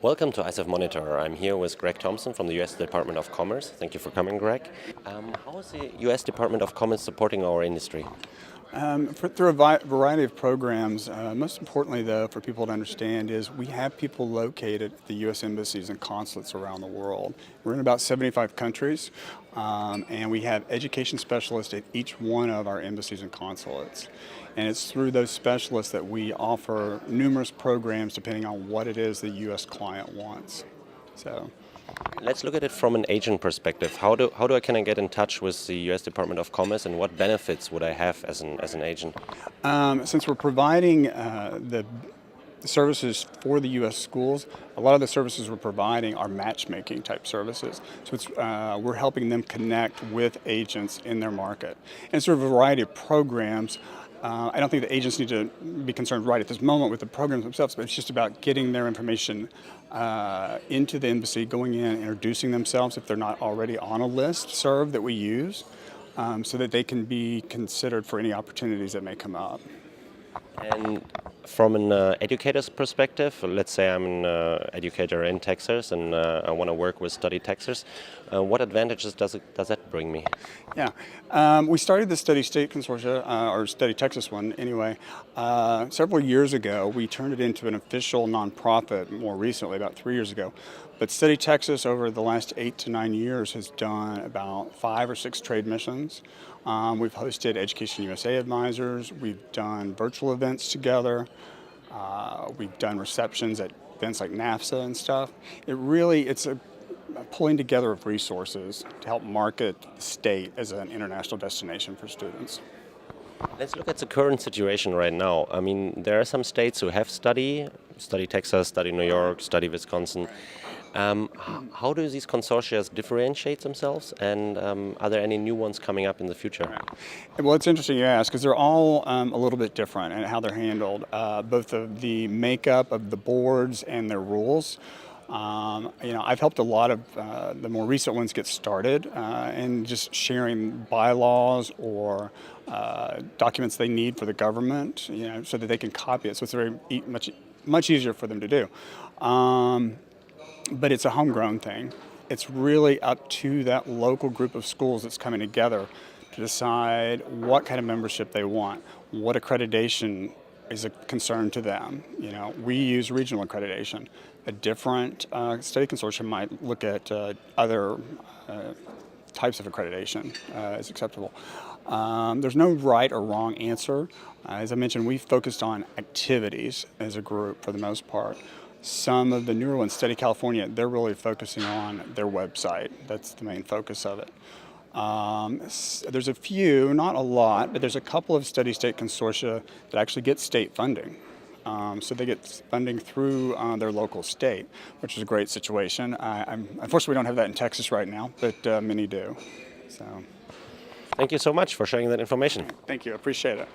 Welcome to ICEF Monitor. I'm here with Greg Thompson from the US Department of Commerce. Thank you for coming, Greg. How is the US Department of Commerce supporting our industry? Through a variety of programs. Most importantly, though, for people to understand is we have people located at the U.S. embassies and consulates around the world. We're in about 75 countries, and we have education specialists at each one of our embassies and consulates. And it's through those specialists that we offer numerous programs depending on what it is the U.S. client wants. Let's look at it from an agent perspective. Can I get in touch with the U.S. Department of Commerce, and what benefits would I have as an agent? Since we're providing the services for the U.S. schools, a lot of the services we're providing are matchmaking type services. So we're helping them connect with agents in their market. And it's sort of a variety of programs. I don't think the agents need to be concerned right at this moment with the programs themselves, but it's just about getting their information into the embassy, going in, introducing themselves if they're not already on a list serve that we use, so that they can be considered for any opportunities that may come up. And from an educator's perspective, let's say I'm an educator in Texas and I want to work with Study Texas. What advantages does that bring me? Yeah, we started the Study State Consortia, or Study Texas one anyway, several years ago. We turned it into an official nonprofit more recently, about 3 years ago. But Study Texas over the last 8 to 9 years has done about 5 or 6 trade missions. We've hosted Education USA advisors. We've done virtual events together. We've done receptions at events like NAFSA and stuff. It's a pulling together of resources to help market the state as an international destination for students. Let's look at the current situation right now. I mean, there are some states who have Study Texas, Study New York, Study Wisconsin. How do these consortia differentiate themselves, and are there any new ones coming up in the future? Well, it's interesting you ask, because they're all a little bit different in how they're handled, both of the makeup of the boards and their rules. I've helped a lot of the more recent ones get started and just sharing bylaws or documents they need for the government, so that they can copy it. So it's very much easier for them to do. But it's a homegrown thing. It's really up to that local group of schools that's coming together to decide what kind of membership they want, what accreditation is a concern to them. We use regional accreditation. A different study consortium might look at other types of accreditation as acceptable. There's no right or wrong answer. As I mentioned, we focused on activities as a group for the most part. Some of the newer ones, Study California, they're really focusing on their website. That's the main focus of it. There's a few, not a lot, but there's a couple of Study State Consortia that actually get state funding. So they get funding through their local state, which is a great situation. Unfortunately, we don't have that in Texas right now, but many do. Thank you so much for sharing that information. Thank you. I appreciate it.